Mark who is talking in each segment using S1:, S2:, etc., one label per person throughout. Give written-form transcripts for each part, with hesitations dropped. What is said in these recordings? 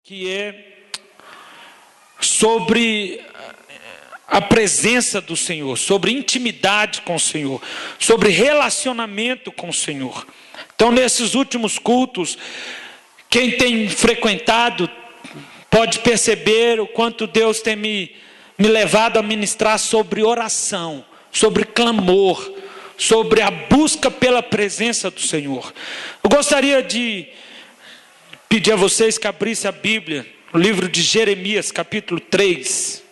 S1: que é sobre a presença do Senhor, sobre intimidade com o Senhor, sobre relacionamento com o Senhor. Então, nesses últimos cultos, quem tem frequentado pode perceber o quanto Deus tem me levado a ministrar sobre oração, sobre clamor, sobre a busca pela presença do Senhor. Eu gostaria de pedir a vocês que abrissem a Bíblia, no livro de Jeremias, capítulo 3.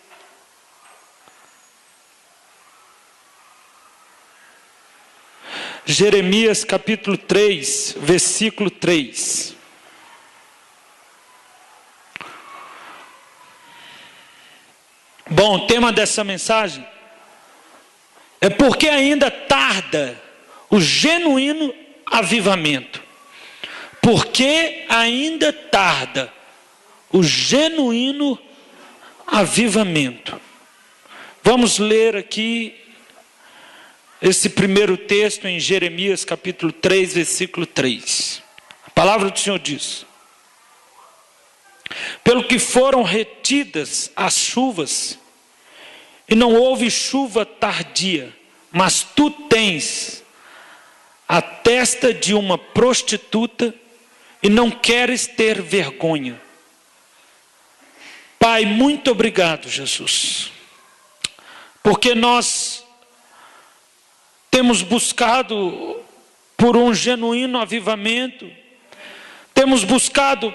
S1: Jeremias, capítulo 3, versículo 3. Bom, o tema dessa mensagem é porque ainda tarda o genuíno avivamento. Porque ainda tarda o genuíno avivamento. Vamos ler aqui esse primeiro texto em Jeremias capítulo 3, versículo 3. A palavra do Senhor diz: pelo que foram retidas as chuvas, e não houve chuva tardia, mas tu tens a testa de uma prostituta e não queres ter vergonha. Pai, muito obrigado, Jesus, porque nós temos buscado por um genuíno avivamento, temos buscado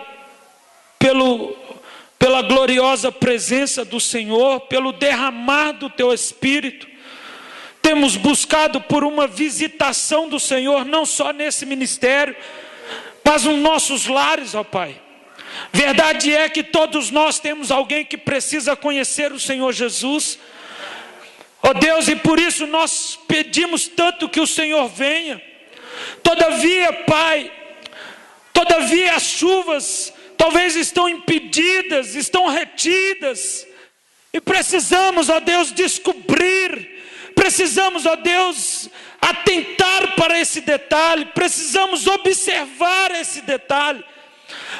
S1: pela gloriosa presença do Senhor, pelo derramar do Teu Espírito, temos buscado por uma visitação do Senhor, não só nesse ministério, mas nos nossos lares, ó Pai. Verdade é que todos nós temos alguém que precisa conhecer o Senhor Jesus, ó Deus, e por isso nós pedimos tanto que o Senhor venha. Todavia, Pai, todavia as chuvas talvez estão impedidas, estão retidas, e precisamos, ó Deus, descobrir, precisamos, ó Deus, atentar para esse detalhe, precisamos observar esse detalhe,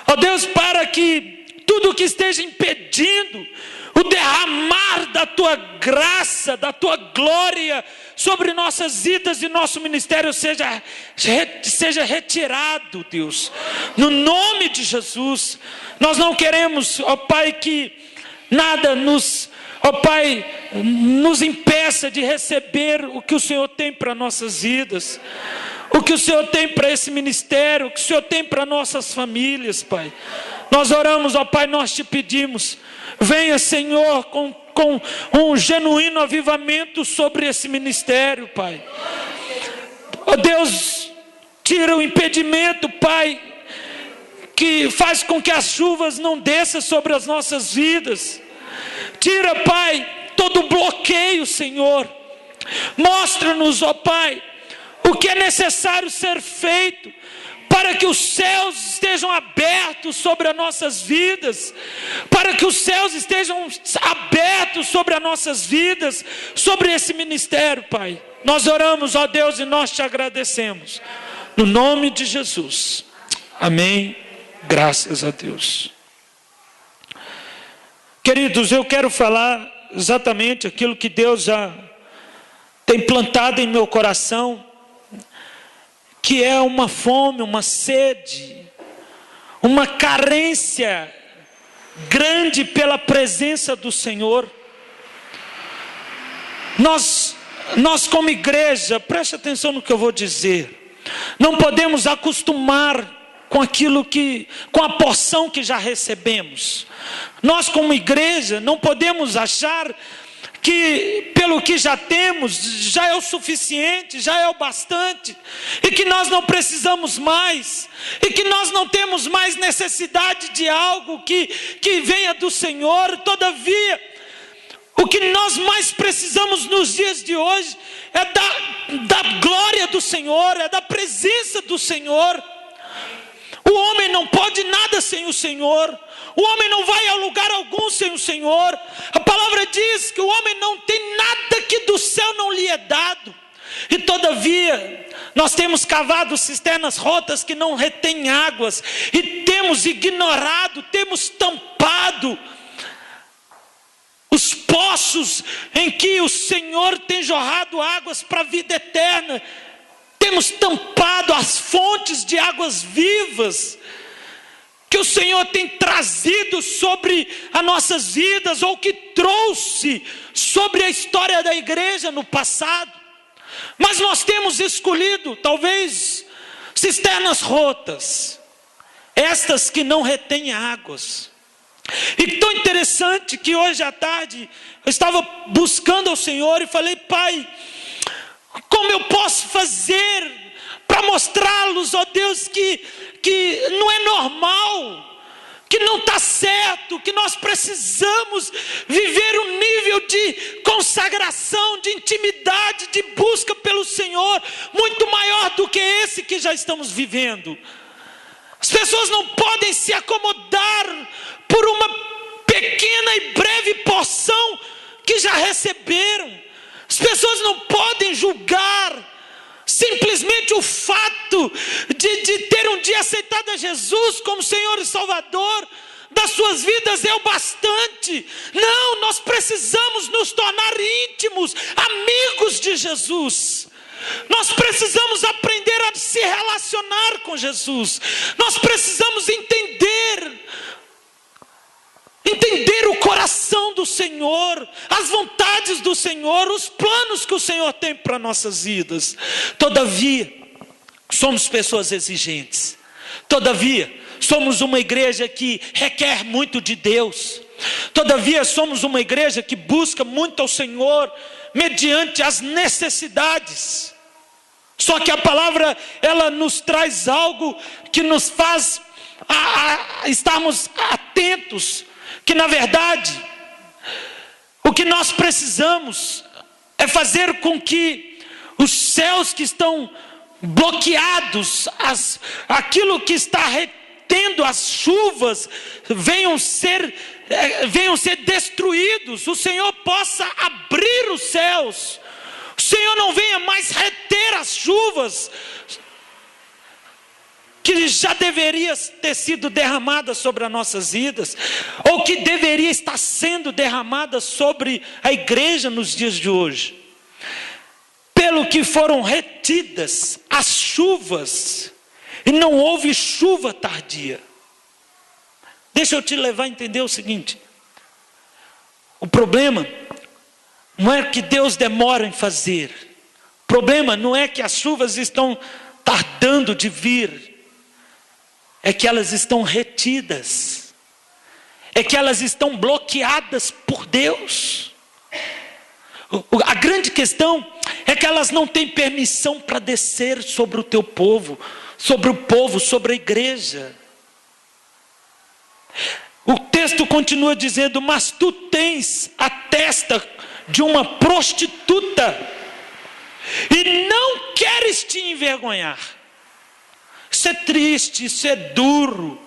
S1: ó Deus, para que tudo que esteja impedindo o derramar da Tua graça, da Tua glória sobre nossas vidas e nosso ministério seja retirado, Deus, no nome de Jesus. Nós não queremos, ó Pai, que nada nos impeça de receber o que o Senhor tem para nossas vidas, o que o Senhor tem para esse ministério, o que o Senhor tem para nossas famílias, Pai. Nós oramos, ó Pai, nós te pedimos, venha, Senhor, com um genuíno avivamento sobre esse ministério, Pai. Ó Deus, tira o impedimento, Pai, que faz com que as chuvas não desçam sobre as nossas vidas. Tira, Pai, todo bloqueio, Senhor. Mostra-nos, ó Pai, o que é necessário ser feito para que os céus estejam abertos sobre as nossas vidas, para que os céus estejam abertos sobre as nossas vidas, sobre esse ministério, Pai. Nós oramos, ó Deus, e nós te agradecemos, no nome de Jesus, amém, graças a Deus. Queridos, eu quero falar exatamente aquilo que Deus já tem plantado em meu coração, que é uma fome, uma sede, uma carência grande pela presença do Senhor. Nós como igreja, preste atenção no que eu vou dizer, não podemos acostumar com com a porção que já recebemos. Nós como igreja não podemos achar que pelo que já temos, já é o suficiente, já é o bastante, e que nós não precisamos mais, e que nós não temos mais necessidade de algo que venha do Senhor. Todavia, o que nós mais precisamos nos dias de hoje é da glória do Senhor, é da presença do Senhor. O homem não pode nada sem o Senhor. O homem não vai a lugar algum sem o Senhor. A palavra diz que o homem não tem nada que do céu não lhe é dado. E todavia, nós temos cavado cisternas rotas que não retêm águas, e temos ignorado, temos tampado os poços em que o Senhor tem jorrado águas para a vida eterna. Temos tampado as fontes de águas vivas que o Senhor tem trazido sobre as nossas vidas, ou que trouxe sobre a história da igreja no passado. Mas nós temos escolhido, talvez, cisternas rotas, estas que não retêm águas. E tão interessante que hoje à tarde eu estava buscando ao Senhor e falei: Pai, como eu posso fazer para mostrá-los, ó Deus, que não é normal, que não está certo, que nós precisamos viver um nível de consagração, de intimidade, de busca pelo Senhor, muito maior do que esse que já estamos vivendo. As pessoas não podem se acomodar por uma pequena e breve porção que já receberam. As pessoas não podem julgar simplesmente o fato de ter um dia aceitado a Jesus como Senhor e Salvador das suas vidas é o bastante. Não, nós precisamos nos tornar íntimos, amigos de Jesus. Nós precisamos aprender a se relacionar com Jesus. Nós precisamos entender o coração do Senhor, as vontades do Senhor, os planos que o Senhor tem para nossas vidas. Todavia, somos pessoas exigentes. Todavia, somos uma igreja que requer muito de Deus. Todavia, somos uma igreja que busca muito ao Senhor mediante as necessidades. Só que a palavra, ela nos traz algo que nos faz estarmos atentos, que na verdade, o que nós precisamos é fazer com que os céus que estão bloqueados, aquilo que está retendo as chuvas, venham ser destruídos. O Senhor possa abrir os céus. O Senhor não venha mais reter as chuvas que já deveria ter sido derramada sobre as nossas vidas, ou que deveria estar sendo derramada sobre a igreja nos dias de hoje. Pelo que foram retidas as chuvas, e não houve chuva tardia. Deixa eu te levar a entender o seguinte: o problema não é que Deus demora em fazer, o problema não é que as chuvas estão tardando de vir, é que elas estão retidas, é que elas estão bloqueadas por Deus. A grande questão é que elas não têm permissão para descer sobre o teu povo, sobre a igreja. O texto continua dizendo: mas tu tens a testa de uma prostituta e não queres te envergonhar. Isso é triste, isso é duro.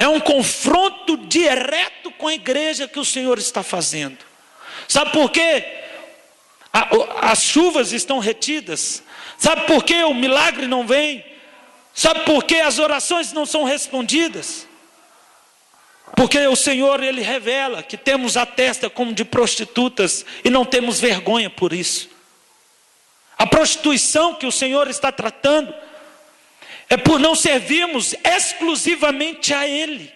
S1: É um confronto direto com a igreja que o Senhor está fazendo. Sabe por quê? As chuvas estão retidas. Sabe por quê o milagre não vem? Sabe por quê as orações não são respondidas? Porque o Senhor, Ele revela que temos a testa como de prostitutas e não temos vergonha por isso. A prostituição que o Senhor está tratando é por não servirmos exclusivamente a Ele.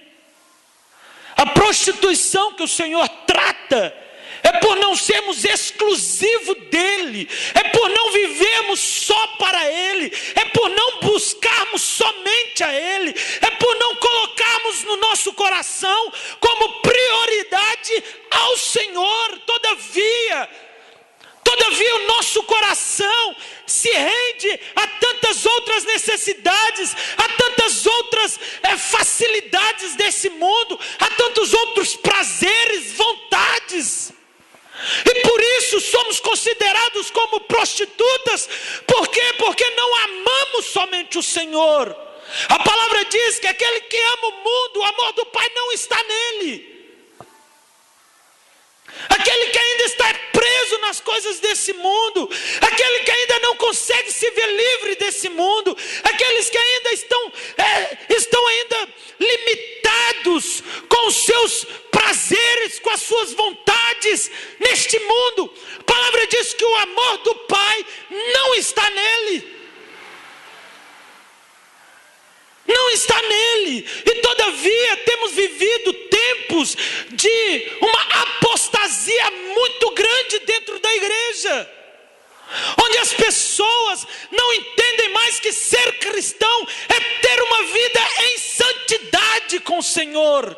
S1: A prostituição que o Senhor trata é por não sermos exclusivos dEle, é por não vivermos só para Ele, é por não buscarmos somente a Ele, é por não colocarmos no nosso coração como prioridade ao Senhor. Todavia o nosso coração se rende a tantas outras necessidades, a tantas outras facilidades desse mundo, a tantos outros prazeres, vontades. E por isso somos considerados como prostitutas. Por quê? Porque não amamos somente o Senhor. A palavra diz que aquele que ama o mundo, o amor do Pai não está nele. Aquele que ainda está preso nas coisas desse mundo, aquele que ainda não consegue se ver livre desse mundo, aqueles que ainda estão ainda limitados com os seus prazeres, com as suas vontades neste mundo. A palavra diz que o amor do Pai não está nele. Não está nele. E todavia temos vivido tempos de uma apostasia muito grande dentro da igreja, onde as pessoas não entendem mais que ser cristão é ter uma vida em santidade com o Senhor.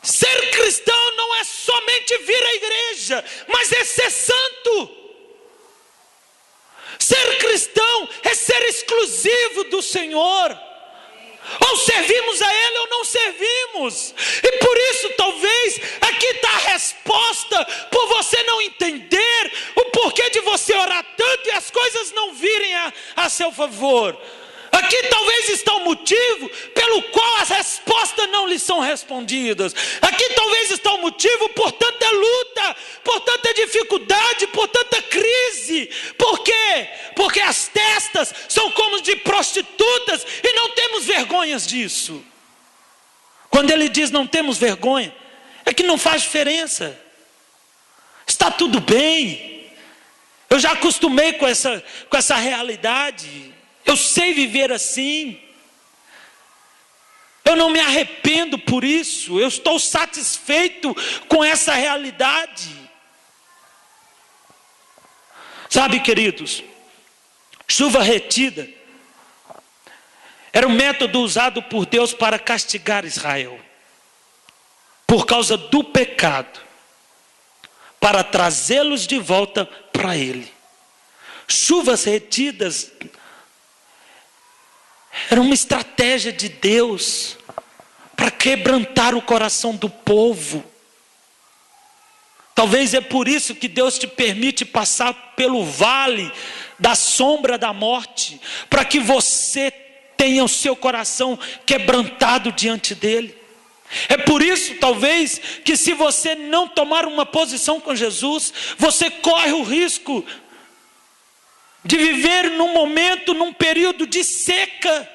S1: Ser cristão não é somente vir à igreja, mas é ser santo. Ser cristão é ser exclusivo do Senhor. Ou servimos a Ele ou não servimos. E por isso talvez aqui está a resposta, por você não entender o porquê de você orar tanto e as coisas não virem a seu favor. Aqui talvez está o motivo pelo qual as respostas não lhe são respondidas. Aqui talvez está o motivo por tanta luta, por tanta dificuldade, por tanta crise. Por quê? Porque as testas são como de prostitutas e não temos vergonhas disso. Quando ele diz não temos vergonha, é que não faz diferença. Está tudo bem. Eu já acostumei com essa realidade. Eu sei viver assim. Eu não me arrependo por isso. Eu estou satisfeito com essa realidade. Sabe, queridos, chuva retida era um método usado por Deus para castigar Israel por causa do pecado, para trazê-los de volta para Ele. Chuvas retidas era uma estratégia de Deus para quebrantar o coração do povo. Talvez é por isso que Deus te permite passar pelo vale da sombra da morte, para que você tenha o seu coração quebrantado diante dele. É por isso, talvez, que se você não tomar uma posição com Jesus, você corre o risco de viver num momento, num período de seca.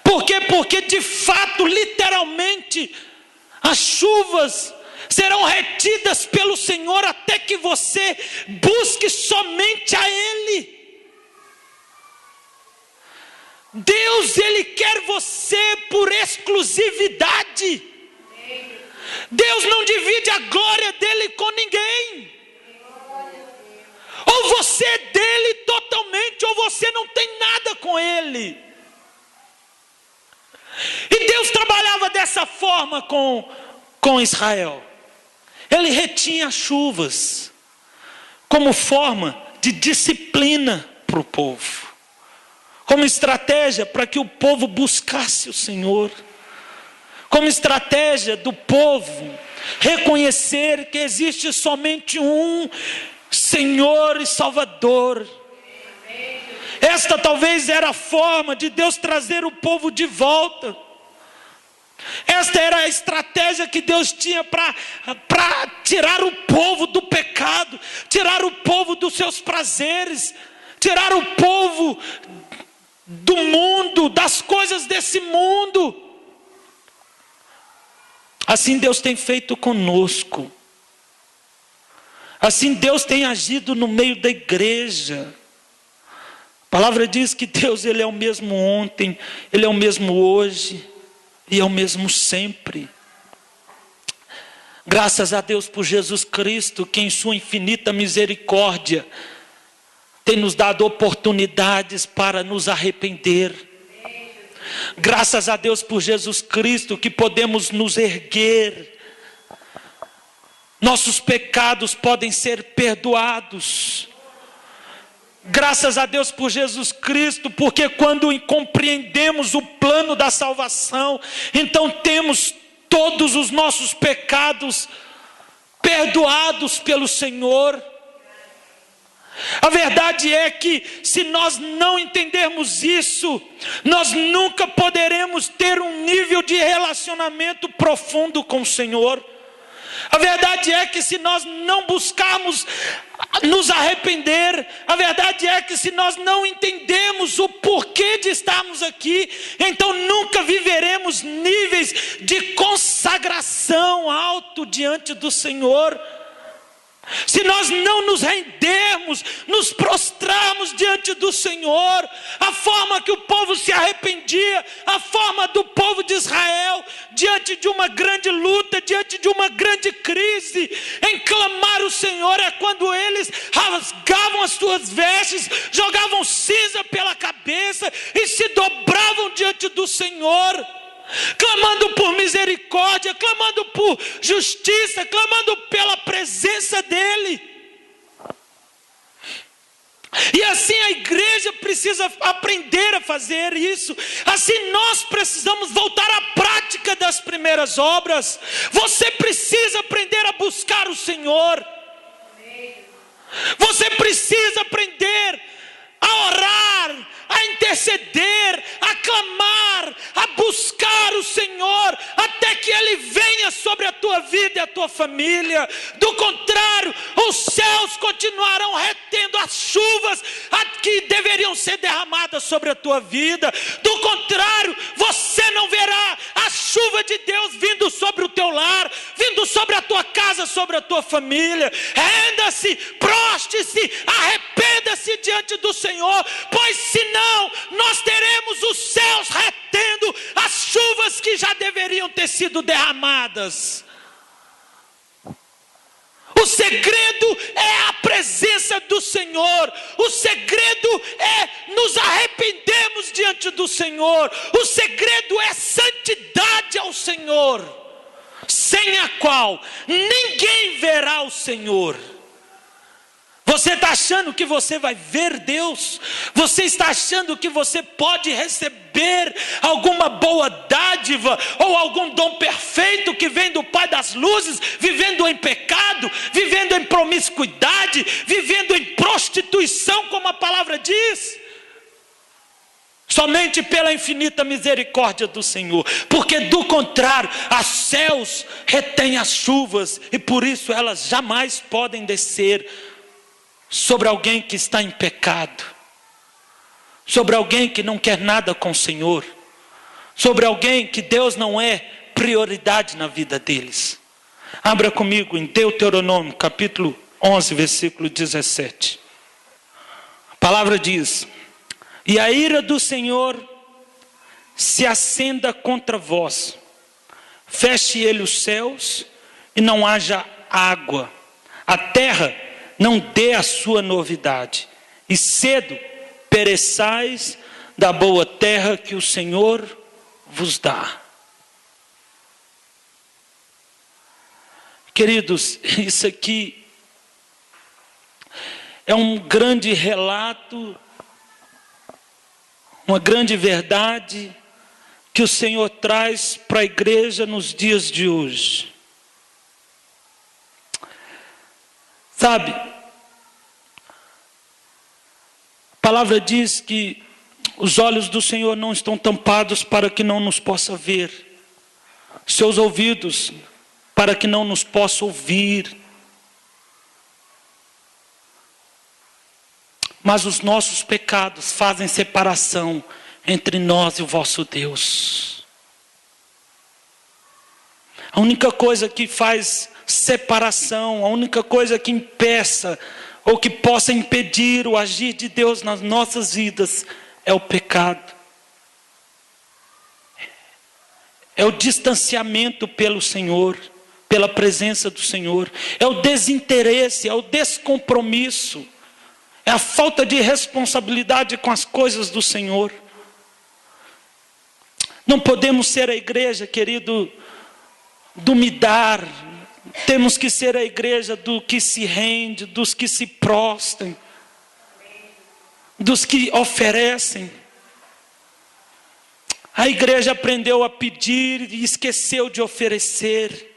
S1: Por quê? Porque de fato, literalmente, as chuvas serão retidas pelo Senhor até que você busque somente a Ele. Deus, Ele quer você por exclusividade. Deus não divide a glória dEle com ninguém. Ou você é dele totalmente, ou você não tem nada com ele. E Deus trabalhava dessa forma com Israel. Ele retinha as chuvas como forma de disciplina para o povo, como estratégia para que o povo buscasse o Senhor, como estratégia do povo reconhecer que existe somente um Senhor e Salvador. Esta talvez era a forma de Deus trazer o povo de volta. Esta era a estratégia que Deus tinha para tirar o povo do pecado, tirar o povo dos seus prazeres, tirar o povo do mundo, das coisas desse mundo. Assim Deus tem feito conosco. Assim Deus tem agido no meio da igreja. A palavra diz que Deus, Ele é o mesmo ontem, Ele é o mesmo hoje e é o mesmo sempre. Graças a Deus por Jesus Cristo, que em sua infinita misericórdia tem nos dado oportunidades para nos arrepender. Graças a Deus por Jesus Cristo que podemos nos erguer. Nossos pecados podem ser perdoados. Graças a Deus por Jesus Cristo, porque quando compreendemos o plano da salvação, então temos todos os nossos pecados perdoados pelo Senhor. A verdade é que se nós não entendermos isso, nós nunca poderemos ter um nível de relacionamento profundo com o Senhor. A verdade é que se nós não buscarmos nos arrepender, a verdade é que se nós não entendemos o porquê de estarmos aqui, então nunca viveremos níveis de consagração alto diante do Senhor. Se nós não nos rendermos, nos prostrarmos diante do Senhor, a forma que o povo se arrependia, a forma do povo de Israel, diante de uma grande luta, diante de uma grande crise, em clamar o Senhor, é quando eles rasgavam as suas vestes, jogavam cinza pela cabeça e se dobravam diante do Senhor, clamando por misericórdia, clamando por justiça, clamando pela presença dEle. E assim a igreja precisa aprender a fazer isso. Assim nós precisamos voltar à prática das primeiras obras. Você precisa aprender a buscar o Senhor. Você precisa aprender a orar, a interceder, a clamar, a buscar o Senhor, até que Ele venha sobre a tua vida e a tua família. Do contrário, os céus continuarão retendo as chuvas que deveriam ser derramadas sobre a tua vida. Do contrário, você não verá a chuva de Deus vindo sobre o teu lar, vindo sobre a tua casa, sobre a tua família. Renda-se, proste-se, arrependa-se diante do Senhor, pois senão nós teremos os céus retendo as chuvas que já deveriam ter sido derramadas. O segredo é a presença do Senhor. O segredo é nos arrependermos diante do Senhor. O segredo é santidade ao Senhor, sem a qual ninguém verá o Senhor. Você está achando que você vai ver Deus? Você está achando que você pode receber alguma boa dádiva ou algum dom perfeito que vem do Pai das luzes, vivendo em pecado, vivendo em promiscuidade, vivendo em prostituição, como a palavra diz? Somente pela infinita misericórdia do Senhor, porque do contrário, os céus retêm as chuvas e por isso elas jamais podem descer sobre alguém que está em pecado, sobre alguém que não quer nada com o Senhor, sobre alguém que Deus não é prioridade na vida deles. Abra comigo em Deuteronômio capítulo 11, versículo 17. A palavra diz: e a ira do Senhor se acenda contra vós, feche ele os céus e não haja água, a terra não dê a sua novidade, e cedo pereçais da boa terra que o Senhor vos dá. Queridos, isso aqui é um grande relato, uma grande verdade que o Senhor traz para a igreja nos dias de hoje. Sabe, a palavra diz que os olhos do Senhor não estão tampados para que não nos possa ver, seus ouvidos para que não nos possa ouvir, mas os nossos pecados fazem separação entre nós e o vosso Deus. A única coisa que faz separação, a única coisa que impeça ou que possa impedir o agir de Deus nas nossas vidas é o pecado. É o distanciamento pelo Senhor, pela presença do Senhor. É o desinteresse, é o descompromisso. É a falta de responsabilidade com as coisas do Senhor. Não podemos ser a igreja, querido, do me dar. Temos que ser a igreja do que se rende, dos que se prostram, dos que oferecem. A igreja aprendeu a pedir e esqueceu de oferecer.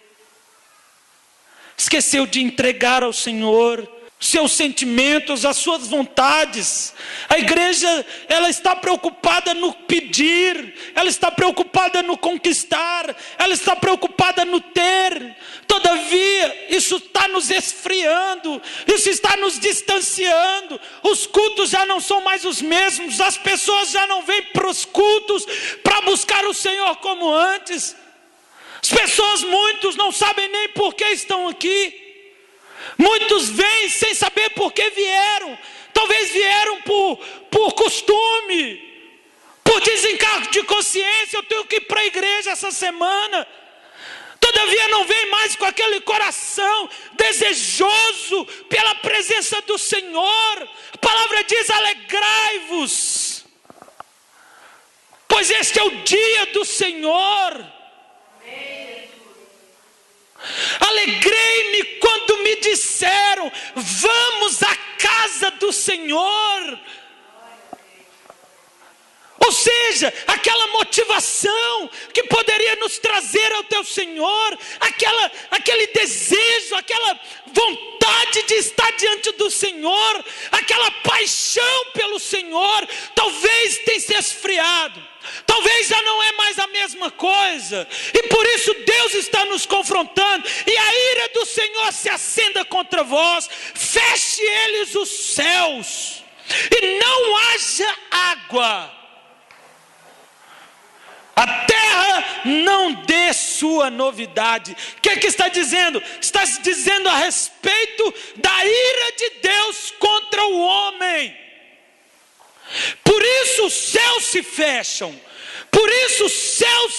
S1: Esqueceu de entregar ao Senhor seus sentimentos, as suas vontades. A igreja, ela está preocupada no pedir, ela está preocupada no conquistar, ela está preocupada no ter. Todavia, isso está nos esfriando, isso está nos distanciando. Os cultos já não são mais os mesmos, as pessoas já não vêm para os cultos para buscar o Senhor como antes. As pessoas, muitos não sabem nem por que estão aqui. Muitos vêm sem saber por que vieram. Talvez vieram por costume, por desencargo de consciência. Eu tenho que ir para a igreja essa semana. Todavia não vem mais com aquele coração desejoso pela presença do Senhor. A palavra diz: alegrai-vos, pois este é o dia do Senhor. Alegrei-me quando me disseram: vamos à casa do Senhor. Ou seja, aquela motivação que poderia nos trazer ao teu Senhor, aquele desejo, aquela vontade de estar diante do Senhor, aquela paixão pelo Senhor, talvez tenha se esfriado, talvez já não é mais a mesma coisa, e por isso Deus está nos confrontando, e a ira do Senhor se acenda contra vós, feche eles os céus, e não haja água. A terra não dê sua novidade. O que está dizendo? Está dizendo a respeito da ira de Deus contra o homem. Por isso os céus se fecham, por isso os céus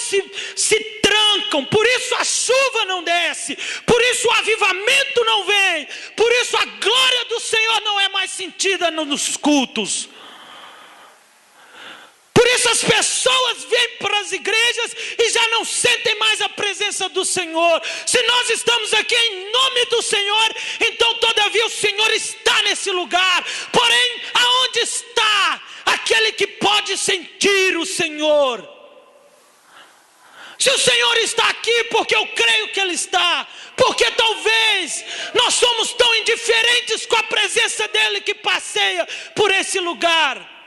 S1: se trancam, por isso a chuva não desce, por isso o avivamento não vem, por isso a glória do Senhor não é mais sentida nos cultos. Por isso as pessoas vêm para as igrejas e já não sentem mais a presença do Senhor. Se nós estamos aqui em nome do Senhor, então todavia o Senhor está nesse lugar. Porém, aonde está aquele que pode sentir o Senhor? Se o Senhor está aqui, porque eu creio que Ele está, porque talvez nós somos tão indiferentes com a presença dEle que passeia por esse lugar.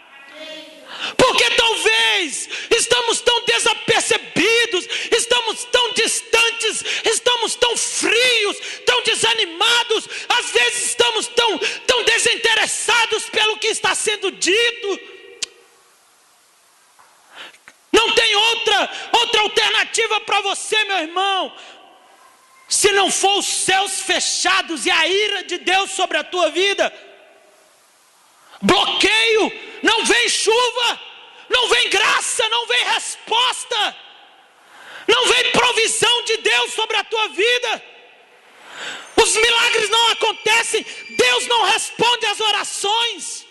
S1: Porque talvez estamos tão desapercebidos, estamos tão distantes, estamos tão frios, tão desanimados, às vezes estamos tão desinteressados pelo que está sendo dito. Não tem outra alternativa para você, meu irmão, se não for os céus fechados e a ira de Deus sobre a tua vida. Bloqueio, não vem chuva, não vem graça, não vem resposta, não vem provisão de Deus sobre a tua vida. Os milagres não acontecem, Deus não responde às orações,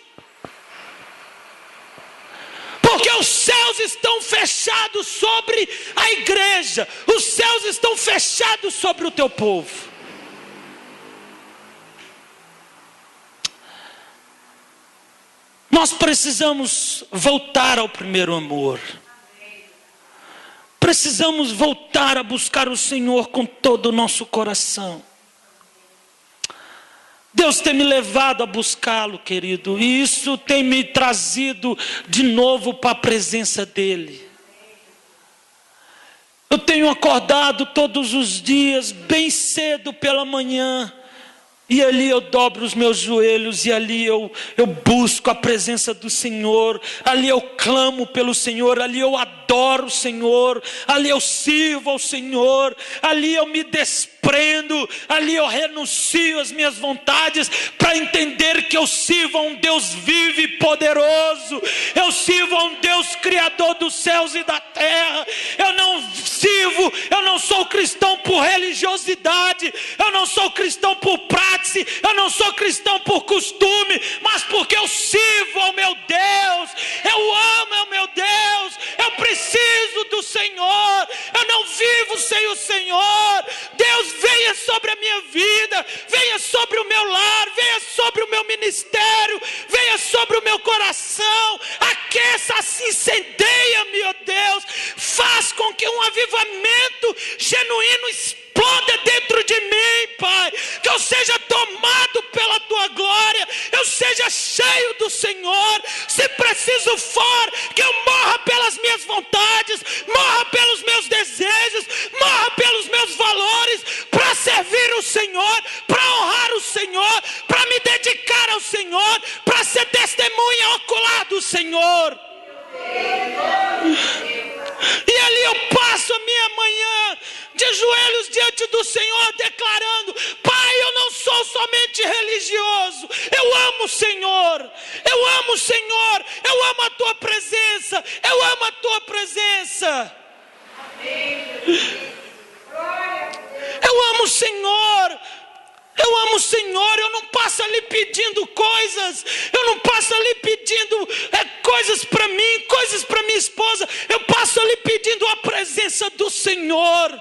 S1: porque os céus estão fechados sobre a igreja, os céus estão fechados sobre o teu povo. Nós precisamos voltar ao primeiro amor. Precisamos voltar a buscar o Senhor com todo o nosso coração. Deus tem me levado a buscá-lo, querido, e isso tem me trazido de novo para a presença dEle. Eu tenho acordado todos os dias, bem cedo pela manhã, e ali eu dobro os meus joelhos, e ali eu busco a presença do Senhor, ali eu clamo pelo Senhor, ali eu adoro o Senhor, ali eu sirvo ao Senhor, ali eu me desprendo, ali eu renuncio às minhas vontades, para entender que eu sirvo a um Deus vivo e poderoso, eu sirvo a um Deus criador dos céus e da terra. Eu não sou cristão por religiosidade, eu não sou cristão por prática, eu não sou cristão por costume, mas porque eu sirvo ao meu Deus, eu amo ao meu Deus, eu preciso do Senhor, eu não vivo sem o Senhor. Deus, venha sobre a minha vida, venha sobre o meu lar, venha sobre o meu ministério, venha sobre o meu coração, aqueça, se incendeia-me, ó Deus, faz com que um avivamento genuíno exploda dentro de mim, Pai, que eu seja tomado pela Tua glória, eu seja cheio do Senhor, se preciso for, que eu morra pelas minhas vontades, morra pelos meus desejos, morra pelos meus valores, para ser de joelhos diante do Senhor, declarando: Pai, eu não sou somente religioso, eu amo o Senhor, eu amo o Senhor, eu amo a tua presença, eu amo a tua presença. Eu amo o Senhor. Eu amo o Senhor, eu não passo ali pedindo coisas, eu não passo ali pedindo coisas para mim, coisas para minha esposa, eu passo ali pedindo a presença do Senhor.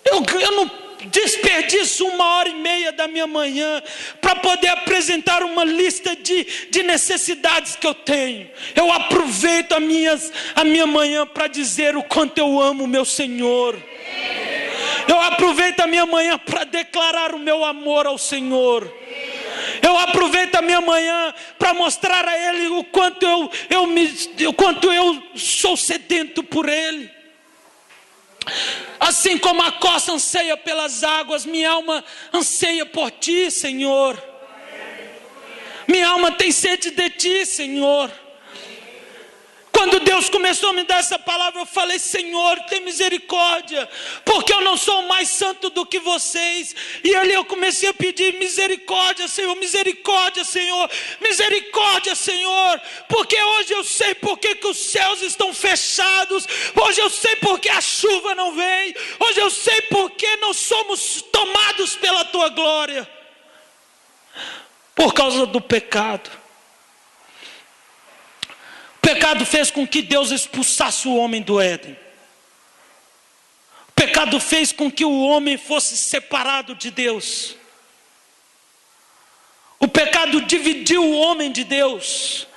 S1: Eu não desperdiço 1h30 da minha manhã para poder apresentar uma lista de necessidades que eu tenho. Eu aproveito a minha manhã para dizer o quanto eu amo o meu Senhor. Eu aproveito a minha manhã para declarar o meu amor ao Senhor. Eu aproveito a minha manhã para mostrar a Ele o quanto eu sou sedento por Ele. Assim como a costa anseia pelas águas, minha alma anseia por Ti, Senhor. Minha alma tem sede de Ti, Senhor. Quando Deus começou a me dar essa palavra, eu falei: Senhor, tem misericórdia, porque eu não sou mais santo do que vocês. E ali eu comecei a pedir misericórdia, Senhor, misericórdia, Senhor, misericórdia, Senhor, porque hoje eu sei porque que os céus estão fechados, hoje eu sei porque a chuva não vem, hoje eu sei porque não somos tomados pela Tua glória, por causa do pecado. O pecado fez com que Deus expulsasse o homem do Éden. O pecado fez com que o homem fosse separado de Deus. O pecado dividiu o homem de Deus.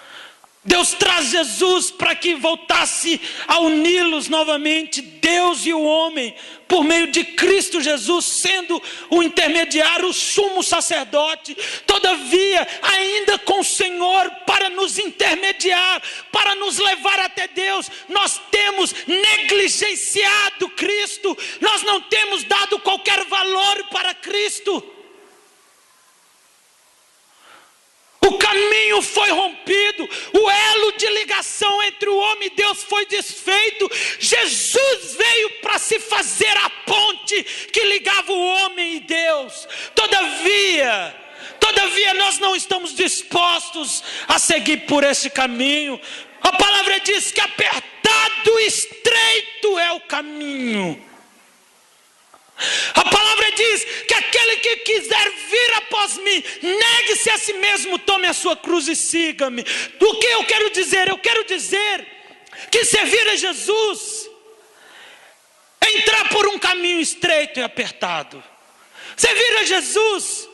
S1: Deus traz Jesus para que voltasse a uni-los novamente, Deus e o homem, por meio de Cristo Jesus, sendo o intermediário, o sumo sacerdote. Todavia, ainda com o Senhor para nos intermediar, para nos levar até Deus, nós temos negligenciado Cristo, nós não temos dado qualquer valor para Cristo. O caminho foi rompido, o elo de ligação entre o homem e Deus foi desfeito. Jesus veio para se fazer a ponte que ligava o homem e Deus. Todavia nós não estamos dispostos a seguir por esse caminho. A palavra diz que apertado e estreito é o caminho. A palavra diz que aquele que quiser vir após mim, negue-se a si mesmo, tome a sua cruz e siga-me. O que eu quero dizer? Eu quero dizer que servir a Jesus é entrar por um caminho estreito e apertado. Servir a Jesus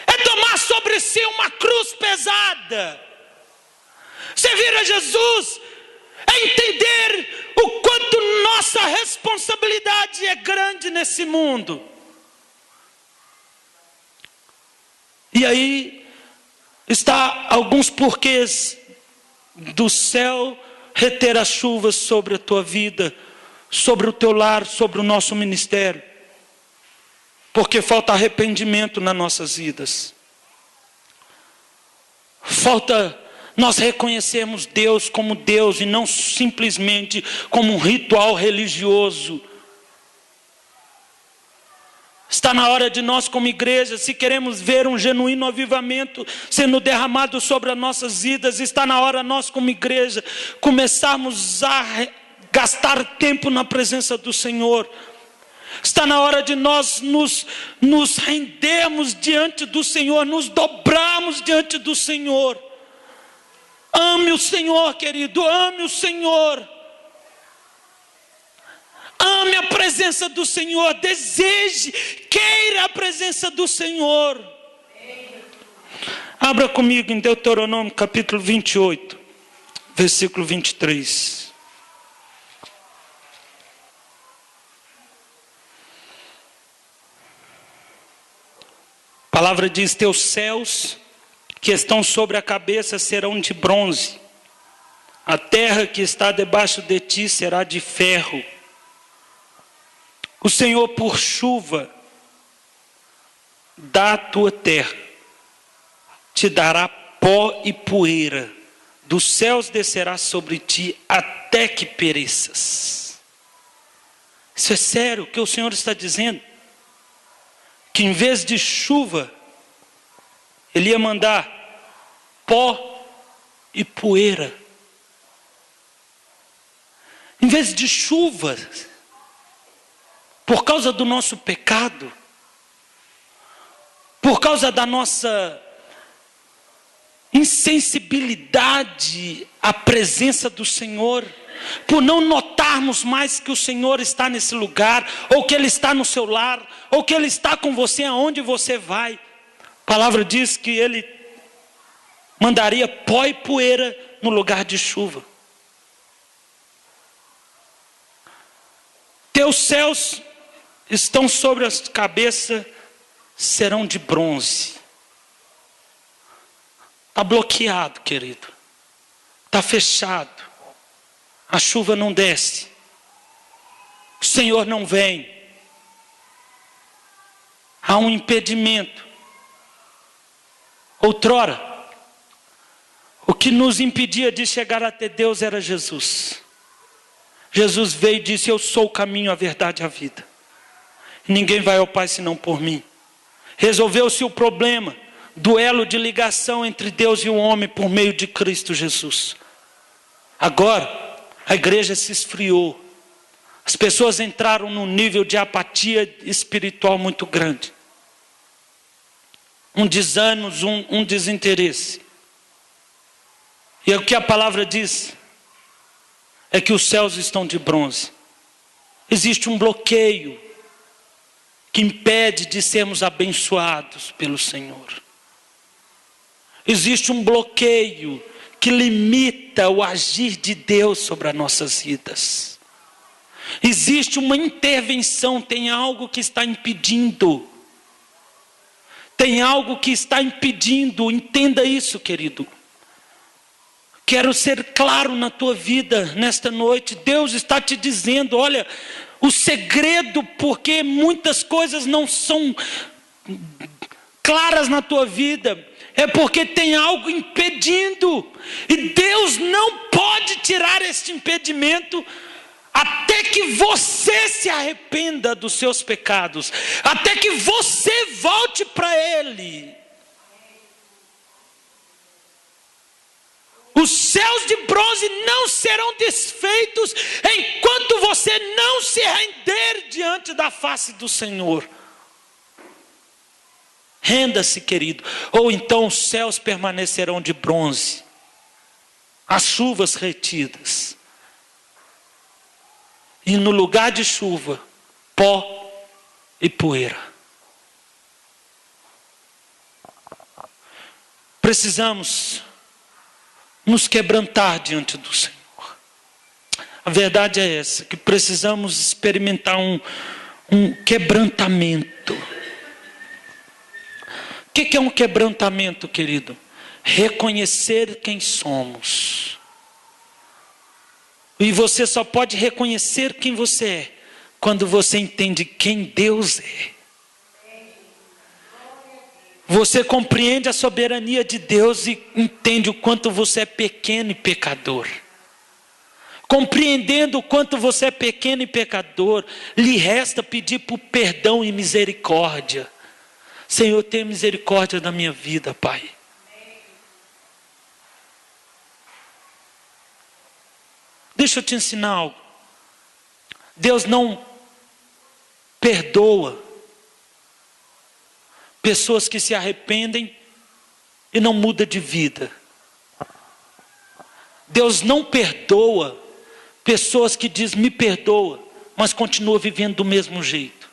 S1: é tomar sobre si uma cruz pesada. Servir a Jesus é entender o quanto nossa responsabilidade é grande nesse mundo. E aí está alguns porquês do céu reter as chuvas sobre a tua vida, sobre o teu lar, sobre o nosso ministério. Porque falta arrependimento nas nossas vidas. Falta nós reconhecermos Deus como Deus e não simplesmente como um ritual religioso. Está na hora de nós como igreja, se queremos ver um genuíno avivamento sendo derramado sobre as nossas vidas, está na hora nós como igreja começarmos a gastar tempo na presença do Senhor. Está na hora de nós nos rendermos diante do Senhor, nos dobrarmos diante do Senhor. Ame o Senhor, querido, ame o Senhor. Ame a presença do Senhor, deseje, queira a presença do Senhor. Abra comigo em Deuteronômio capítulo 28, versículo 23. A palavra diz: teus céus que estão sobre a cabeça serão de bronze, a terra que está debaixo de ti será de ferro. O Senhor por chuva da tua terra te dará pó e poeira, dos céus descerá sobre ti até que pereças. Isso é sério, o que o Senhor está dizendo? Que em vez de chuva, Ele ia mandar pó e poeira. Em vez de chuva, por causa do nosso pecado, por causa da nossa insensibilidade à presença do Senhor, por não notarmos mais que o Senhor está nesse lugar, ou que Ele está no seu lar, ou que Ele está com você aonde você vai. A palavra diz que Ele mandaria pó e poeira no lugar de chuva. Teus céus estão sobre a cabeça, serão de bronze. Está bloqueado, querido. Está fechado. A chuva não desce. O Senhor não vem. Há um impedimento. Outrora, o que nos impedia de chegar até Deus era Jesus. Jesus veio e disse: eu sou o caminho, a verdade e a vida. Ninguém vai ao Pai senão por mim. Resolveu-se o problema do elo de ligação entre Deus e o homem por meio de Cristo Jesus. Agora, a igreja se esfriou. As pessoas entraram num nível de apatia espiritual muito grande. Um desânimo, um desinteresse. E o que a palavra diz é que os céus estão de bronze. Existe um bloqueio que impede de sermos abençoados pelo Senhor. Existe um bloqueio que limita o agir de Deus sobre as nossas vidas. Existe uma intervenção, tem algo que está impedindo. Tem algo que está impedindo, entenda isso, querido. Quero ser claro na tua vida nesta noite. Deus está te dizendo, olha, o segredo porque muitas coisas não são claras na tua vida, é porque tem algo impedindo. E Deus não pode tirar este impedimento até que você se arrependa dos seus pecados, até que você volte para Ele. Os céus de bronze não serão desfeitos enquanto você não se render diante da face do Senhor. Renda-se, querido, ou então os céus permanecerão de bronze, as chuvas retidas, e no lugar de chuva, pó e poeira. Precisamos nos quebrantar diante do Senhor. A verdade é essa, que precisamos experimentar um quebrantamento. O que é um quebrantamento, querido? Reconhecer quem somos. E você só pode reconhecer quem você é quando você entende quem Deus é. Você compreende a soberania de Deus e entende o quanto você é pequeno e pecador. Compreendendo o quanto você é pequeno e pecador, lhe resta pedir por perdão e misericórdia. Senhor, tenha misericórdia da minha vida, Pai. Deixa eu te ensinar algo. Deus não perdoa pessoas que se arrependem e não mudam de vida. Deus não perdoa pessoas que dizem me perdoa, mas continua vivendo do mesmo jeito.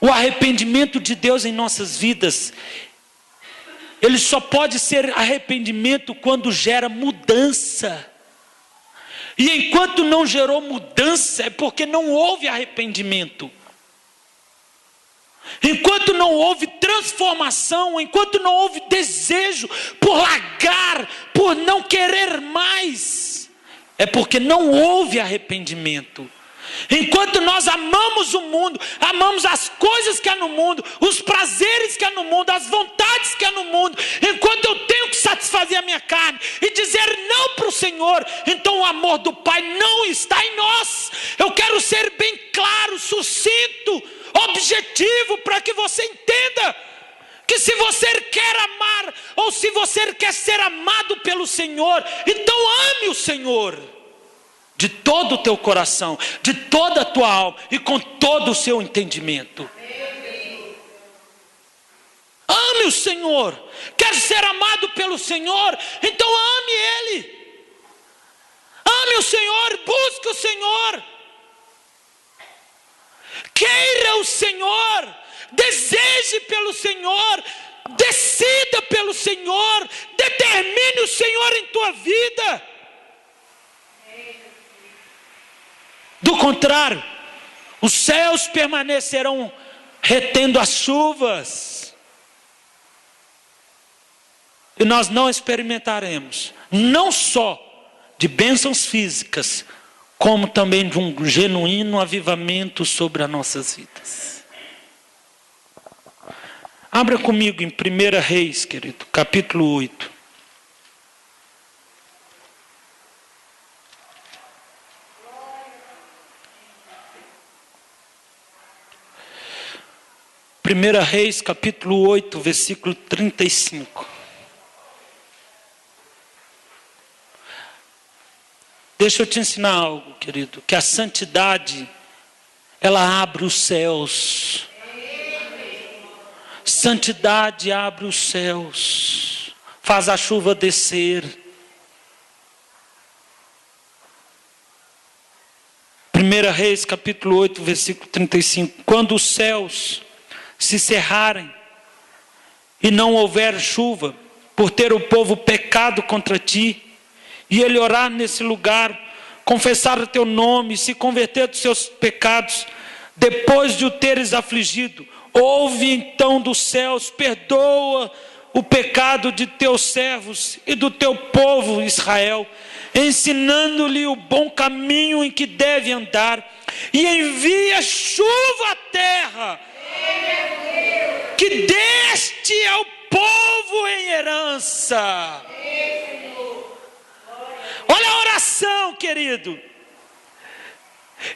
S1: O arrependimento de Deus em nossas vidas, ele só pode ser arrependimento quando gera mudança. E enquanto não gerou mudança, é porque não houve arrependimento. Enquanto não houve transformação, enquanto não houve desejo por largar, por não querer mais, é porque não houve arrependimento. Enquanto nós amamos o mundo, amamos as coisas que há no mundo, os prazeres que há no mundo, as vontades que há no mundo, enquanto eu tenho que satisfazer a minha carne e dizer não para o Senhor, então o amor do Pai não está em nós. Eu quero ser bem claro, sucinto, objetivo, para que você entenda que se você quer amar, ou se você quer ser amado pelo Senhor, então ame o Senhor de todo o teu coração, de toda a tua alma e com todo o seu entendimento. Ame o Senhor. Quer ser amado pelo Senhor? Então ame Ele. Ame o Senhor, busque o Senhor. Queira o Senhor, deseje pelo Senhor, decida pelo Senhor, determine o Senhor em tua vida. Do contrário, os céus permanecerão retendo as chuvas, e nós não experimentaremos, não só de bênçãos físicas, como também de um genuíno avivamento sobre as nossas vidas. Abra comigo em 1 Reis, querido, capítulo 8. Primeira Reis, capítulo 8, versículo 35. Deixa eu te ensinar algo, querido, que a santidade, ela abre os céus. Santidade abre os céus, faz a chuva descer. 1 Reis, capítulo 8, versículo 35. Quando os céus se cerrarem e não houver chuva, por ter o povo pecado contra ti, e ele orar nesse lugar, confessar o teu nome, se converter dos seus pecados, depois de o teres afligido, ouve então dos céus, perdoa o pecado de teus servos e do teu povo Israel, ensinando-lhe o bom caminho em que deve andar, e envia chuva à terra, que deste ao povo em herança. Olha a oração, querido.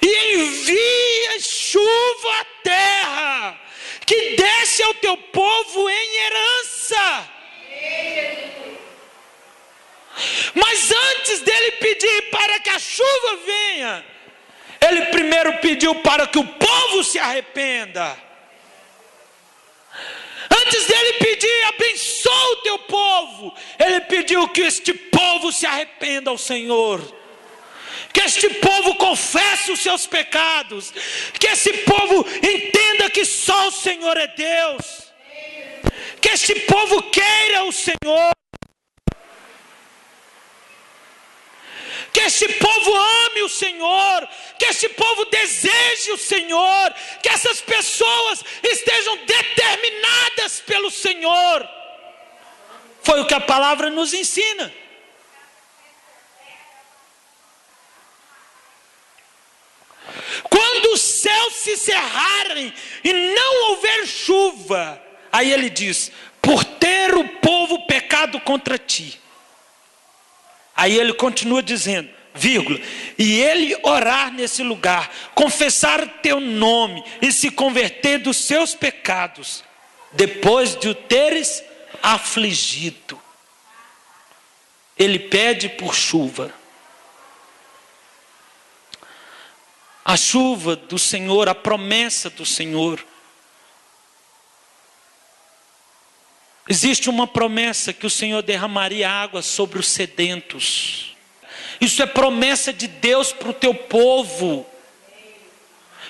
S1: E envia chuva à terra, que desce ao teu povo em herança. Mas antes dele pedir para que a chuva venha, ele primeiro pediu para que o povo se arrependa. Antes dele pedir, abençoa o teu povo, ele pediu que este povo se arrependa ao Senhor. Que este povo confesse os seus pecados. Que esse povo entenda que só o Senhor é Deus. Que este povo queira o Senhor. Que este povo ame o Senhor. Que este povo deseje o Senhor. Que essas pessoas estejam determinadas pelo Senhor. Foi o que a palavra nos ensina. Quando os céus se cerrarem e não houver chuva, aí ele diz, por ter o povo pecado contra ti. Aí ele continua dizendo, vírgula, e ele orar nesse lugar, confessar o teu nome e se converter dos seus pecados, depois de o teres afligido. Ele pede por chuva. A chuva do Senhor, a promessa do Senhor. Existe uma promessa que o Senhor derramaria água sobre os sedentos. Isso é promessa de Deus para o teu povo.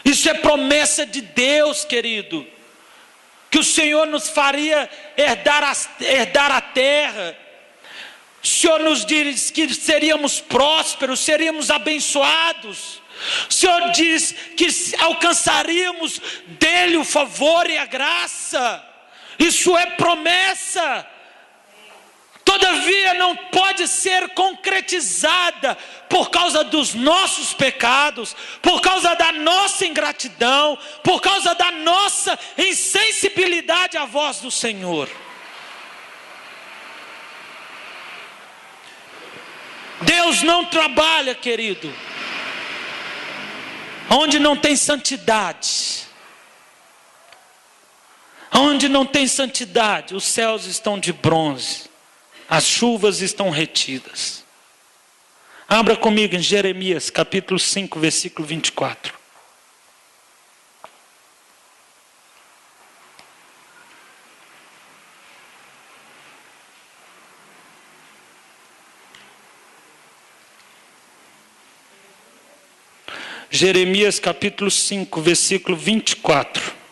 S1: Isso é promessa de Deus, querido. Que o Senhor nos faria herdar a terra. O Senhor nos diz que seríamos prósperos, seríamos abençoados. O Senhor diz que alcançaríamos dele o favor e a graça. Isso é promessa. Estou todavia não pode ser concretizada por causa dos nossos pecados, por causa da nossa ingratidão, por causa da nossa insensibilidade à voz do Senhor. Deus não trabalha, querido, onde não tem santidade. Onde não tem santidade, os céus estão de bronze, as chuvas estão retidas. Abra comigo em Jeremias capítulo 5, versículo 24. Jeremias capítulo 5, versículo 24.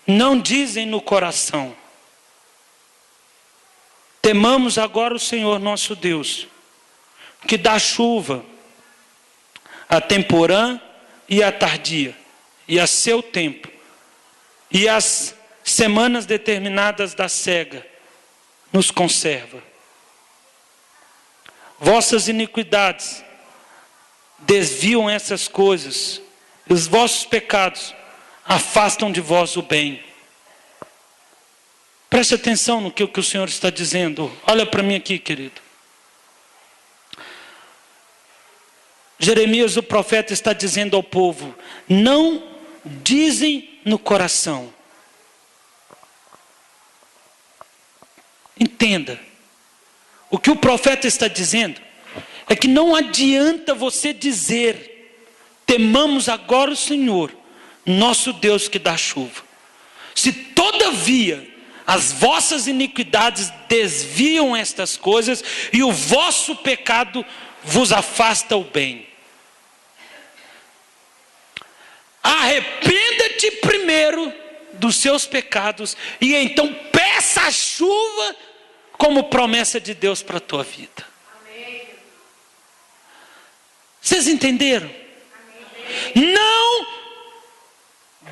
S1: Não dizem no coração: temamos agora o Senhor nosso Deus, que dá chuva a temporã e a tardia, e a seu tempo, e as semanas determinadas da cega, nos conserva. Vossas iniquidades desviam essas coisas, os vossos pecados afastam de vós o bem. Preste atenção no que o Senhor está dizendo. Olha para mim aqui, querido. Jeremias, o profeta, está dizendo ao povo: não dizem no coração. Entenda. O que o profeta está dizendo é que não adianta você dizer: temamos agora o Senhor nosso Deus que dá chuva, se todavia as vossas iniquidades desviam estas coisas e o vosso pecado vos afasta o bem. Arrependa-te primeiro dos seus pecados e então peça a chuva como promessa de Deus para a tua vida. Amém. Vocês entenderam? Amém. Não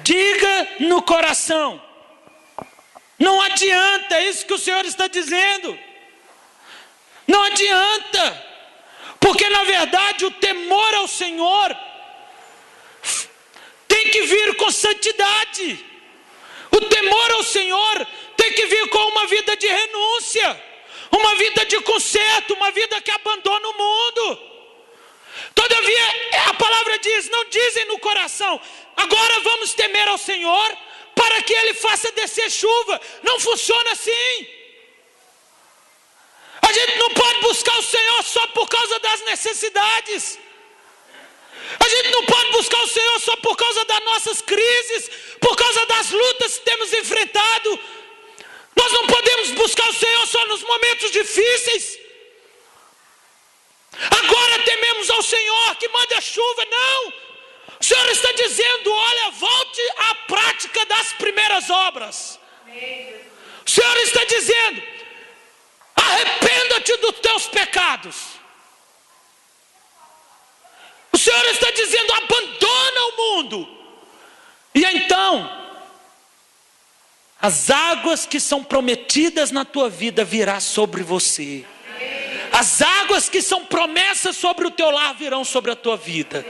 S1: diga no coração. Não adianta, é isso que o Senhor está dizendo. Não adianta. Porque na verdade o temor ao Senhor tem que vir com santidade. O temor ao Senhor tem que vir com uma vida de renúncia, uma vida de conserto, uma vida que abandona o mundo. Todavia a palavra diz: não dizem no coração, agora vamos temer ao Senhor para que Ele faça descer chuva. Não funciona assim. A gente não pode buscar o Senhor só por causa das necessidades. A gente não pode buscar o Senhor só por causa das nossas crises, por causa das lutas que temos enfrentado. Nós não podemos buscar o Senhor só nos momentos difíceis. Agora tememos ao Senhor que manda chuva. Não. O Senhor está dizendo: olha, volte à prática das primeiras obras. O Senhor está dizendo: arrependa-te dos teus pecados. O Senhor está dizendo: abandona o mundo. E então, as águas que são prometidas na tua vida virá sobre você. As águas que são promessas sobre o teu lar virão sobre a tua vida.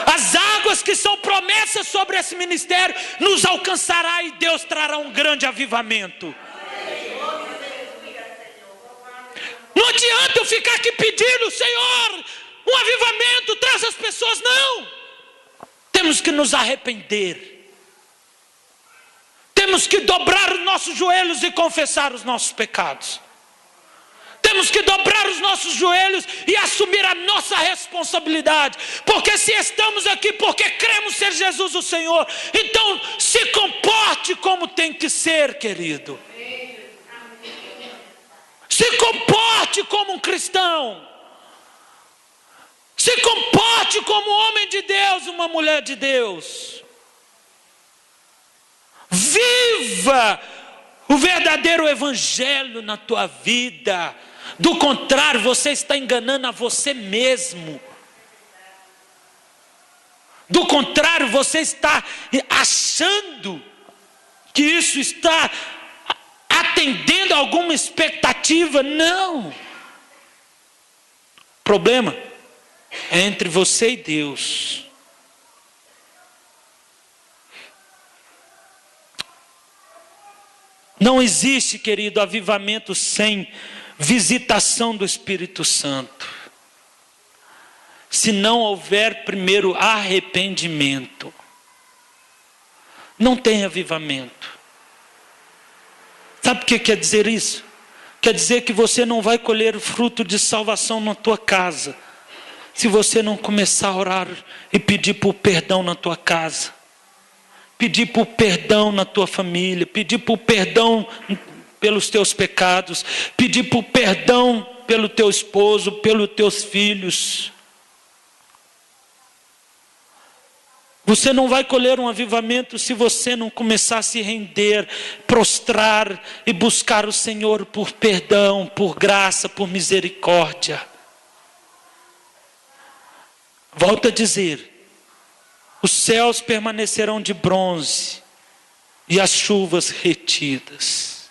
S1: As águas que são promessas sobre esse ministério nos alcançará e Deus trará um grande avivamento. Não adianta eu ficar aqui pedindo: Senhor, um avivamento, traz as pessoas. Não. Temos que nos arrepender. Temos que dobrar os nossos joelhos e confessar os nossos pecados. Temos que dobrar os nossos joelhos e assumir a nossa responsabilidade. Porque se estamos aqui porque cremos ser Jesus o Senhor, então se comporte como tem que ser, querido. Se comporte como um cristão. Se comporte como um homem de Deus, uma mulher de Deus. Viva o verdadeiro evangelho na tua vida. Do contrário, você está enganando a você mesmo. Do contrário, você está achando que isso está atendendo a alguma expectativa. Não. O problema é entre você e Deus. Não existe, querido, avivamento sem visitação do Espírito Santo. Se não houver primeiro arrependimento, não tem avivamento. Sabe o que quer dizer isso? Quer dizer que você não vai colher o fruto de salvação na tua casa, se você não começar a orar e pedir por perdão na tua casa, pedir por perdão na tua família, pedir por perdão pelos teus pecados, pedir por perdão pelo teu esposo, pelos teus filhos. Você não vai colher um avivamento se você não começar a se render, prostrar e buscar o Senhor por perdão, por graça, por misericórdia. Volto a dizer, os céus permanecerão de bronze e as chuvas retidas.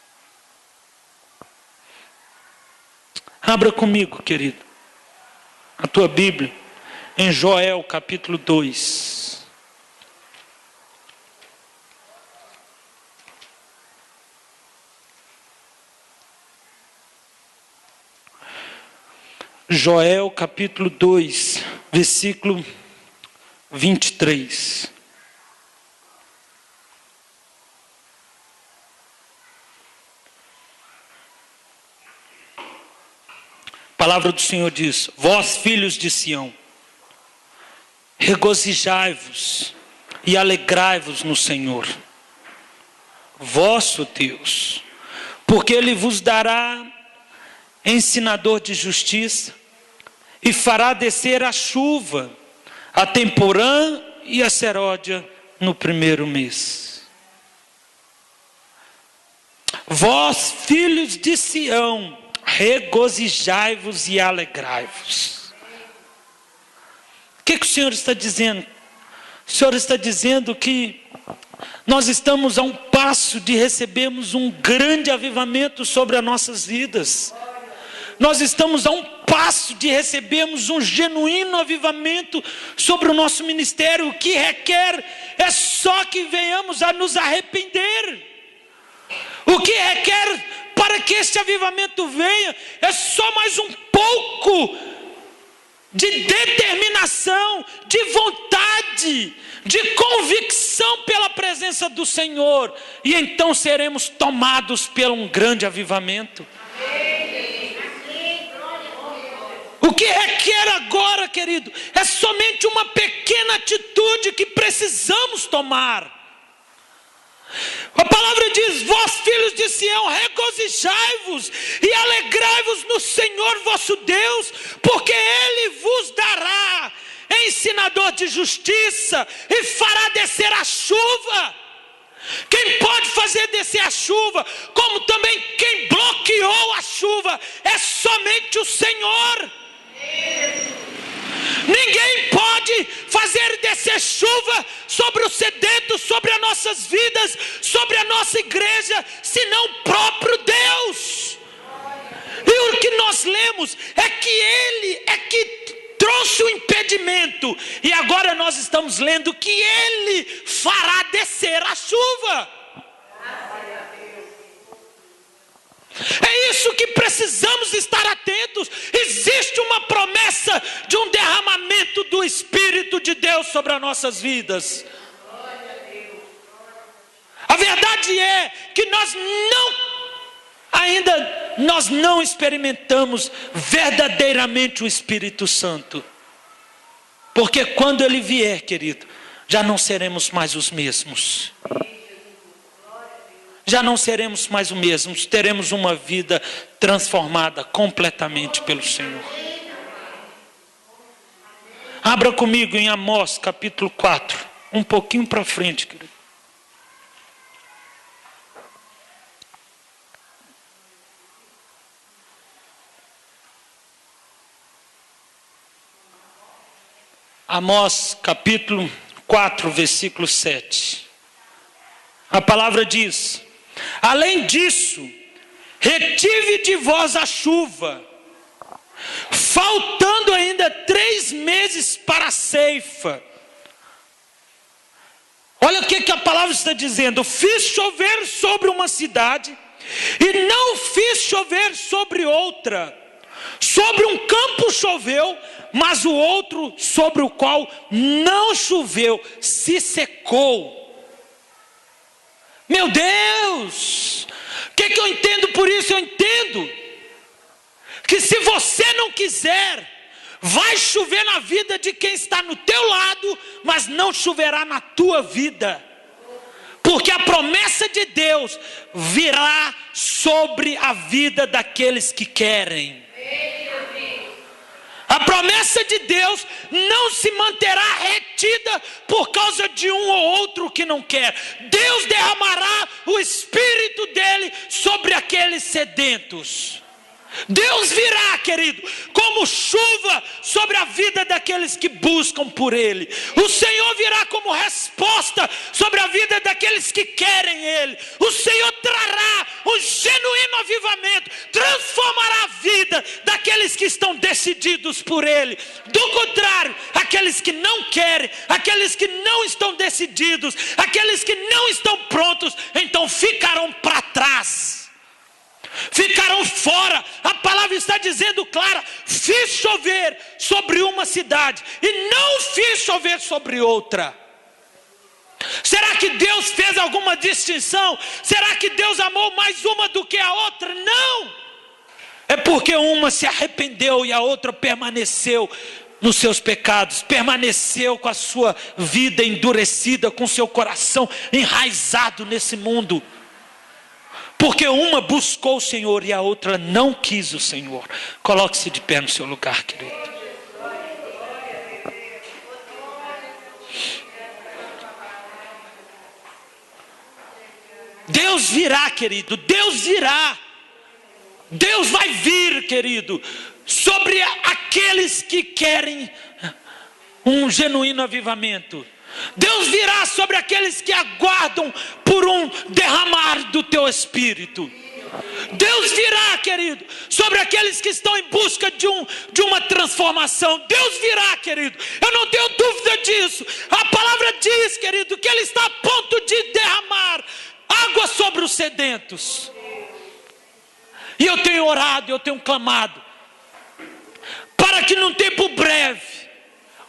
S1: Abra comigo, querido, a tua Bíblia, em Joel capítulo 2. Joel capítulo 2, versículo 23. A palavra do Senhor diz: vós filhos de Sião, regozijai-vos e alegrai-vos no Senhor, vosso Deus, porque Ele vos dará ensinador de justiça, e fará descer a chuva, a temporã e a seródia no primeiro mês. Vós, filhos de Sião, regozijai-vos e alegrai-vos. O que o Senhor está dizendo? O Senhor está dizendo que nós estamos a um passo de recebermos um grande avivamento sobre as nossas vidas. Nós estamos a um passo de recebermos um genuíno avivamento sobre o nosso ministério. O que requer é só que venhamos a nos arrepender. O que requer para que este avivamento venha é só mais um pouco de determinação, de vontade, de convicção pela presença do Senhor. E então seremos tomados por um grande avivamento. O que requer agora, querido, é somente uma pequena atitude que precisamos tomar. A palavra diz: vós filhos de Sião, regozijai-vos e alegrai-vos no Senhor vosso Deus, porque Ele vos dará ensinador de justiça e fará descer a chuva. Quem pode fazer descer a chuva, como também quem bloqueou a chuva, é somente o Senhor. Ninguém pode fazer descer chuva sobre o sedento, sobre as nossas vidas, sobre a nossa igreja, senão o próprio Deus. E o que nós lemos é que Ele é que trouxe o impedimento, e agora nós estamos lendo que Ele fará descer a chuva. É isso que precisamos estar atentos. Existe uma promessa de um derramamento do Espírito de Deus sobre as nossas vidas. A verdade é que nós não experimentamos verdadeiramente o Espírito Santo. Porque quando Ele vier, querido, já não seremos mais os mesmos. Já não seremos mais os mesmos, teremos uma vida transformada completamente pelo Senhor. Abra comigo em Amós capítulo 4, um pouquinho para frente, querido. Amós capítulo 4, versículo 7. A palavra diz: além disso, retive de vós a chuva, faltando ainda 3 meses para a ceifa. Olha o que a palavra está dizendo: fiz chover sobre uma cidade e não fiz chover sobre outra. Sobre um campo choveu, mas o outro sobre o qual não choveu se secou. Meu Deus! O que eu entendo por isso? Eu entendo que se você não quiser, vai chover na vida de quem está no teu lado, mas não choverá na tua vida. Porque a promessa de Deus virá sobre a vida daqueles que querem. A promessa de Deus não se manterá retida por causa de um ou outro que não quer. Deus derramará o Espírito dele sobre aqueles sedentos. Deus virá, querido, como chuva sobre a vida daqueles que buscam por Ele. O Senhor virá como resposta sobre a vida daqueles que querem Ele. O Senhor trará um genuíno avivamento, transformará a vida daqueles que estão decididos por Ele. Do contrário, aqueles que não querem, aqueles que não estão decididos, aqueles que não estão prontos, então ficarão para trás. Ficarão fora. A palavra está dizendo clara: fiz chover sobre uma cidade e não fiz chover sobre outra. Será que Deus fez alguma distinção? Será que Deus amou mais uma do que a outra? Não. É porque uma se arrependeu e a outra permaneceu nos seus pecados, permaneceu com a sua vida endurecida, com seu coração enraizado nesse mundo. Porque uma buscou o Senhor e a outra não quis o Senhor. Coloque-se de pé no seu lugar, querido. Deus virá, querido. Deus virá. Deus vai vir, querido, sobre aqueles que querem um genuíno avivamento. Deus virá sobre aqueles que aguardam por um derramar do teu Espírito. Deus virá, querido, sobre aqueles que estão em busca de uma transformação. Deus virá, querido, eu não tenho dúvida disso. A palavra diz, querido, que Ele está a ponto de derramar água sobre os sedentos. E eu tenho orado, eu tenho clamado, para que num tempo breve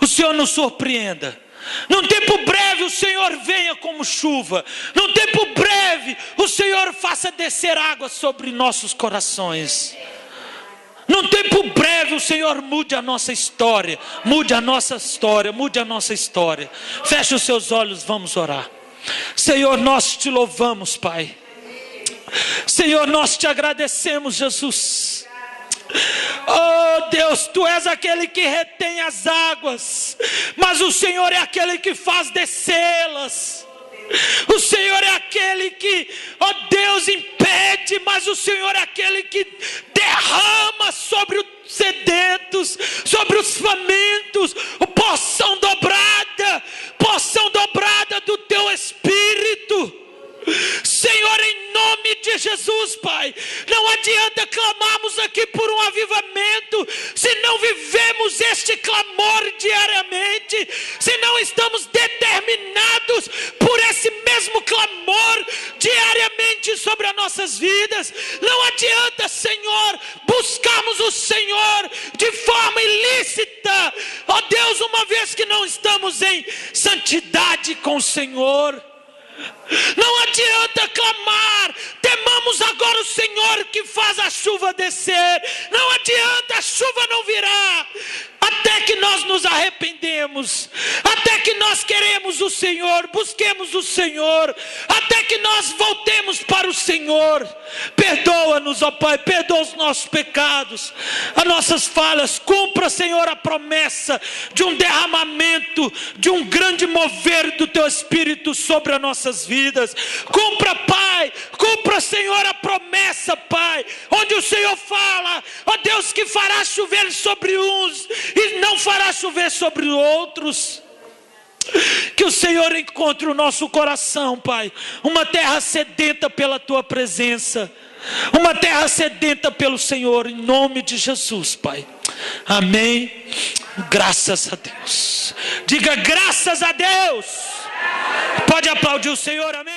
S1: o Senhor nos surpreenda. Num tempo breve o Senhor venha como chuva. Num tempo breve o Senhor faça descer água sobre nossos corações. Num tempo breve o Senhor mude a nossa história. Mude a nossa história, mude a nossa história. Feche os seus olhos, vamos orar. Senhor, nós te louvamos, Pai. Senhor, nós te agradecemos, Jesus. Oh Deus, Tu és aquele que retém as águas, mas o Senhor é aquele que faz descê-las. O Senhor é aquele que, ó Deus, impede, mas o Senhor é aquele que derrama sobre os sedentos, sobre os famintos, porção dobrada do Teu Espírito. Senhor, em nome de Jesus, Pai, não adianta clamarmos aqui por um avivamento se não vivemos este clamor diariamente, se não estamos determinados por esse mesmo clamor diariamente sobre as nossas vidas. Não adianta, Senhor, buscarmos o Senhor de forma ilícita, ó Deus, uma vez que não estamos em santidade com o Senhor. Não adianta clamar, temamos agora o Senhor que faz a chuva descer. Não adianta, a chuva não virá até que nós nos arrependemos, até que nós queremos o Senhor, busquemos o Senhor, até que nós voltemos para o Senhor. Perdoa-nos, ó Pai, perdoa os nossos pecados, as nossas falhas. Cumpra, Senhor, a promessa de um derramamento, de um grande mover do Teu Espírito sobre as nossas vidas. Cumpra, Pai, cumpra, Senhor, a promessa, Pai, onde o Senhor fala, ó Deus, que fará chover sobre uns e não fará chover sobre outros. Que o Senhor encontre o nosso coração, Pai, uma terra sedenta pela Tua presença, uma terra sedenta pelo Senhor, em nome de Jesus, Pai. Amém. Graças a Deus. Diga graças a Deus. Pode aplaudir o Senhor, amém.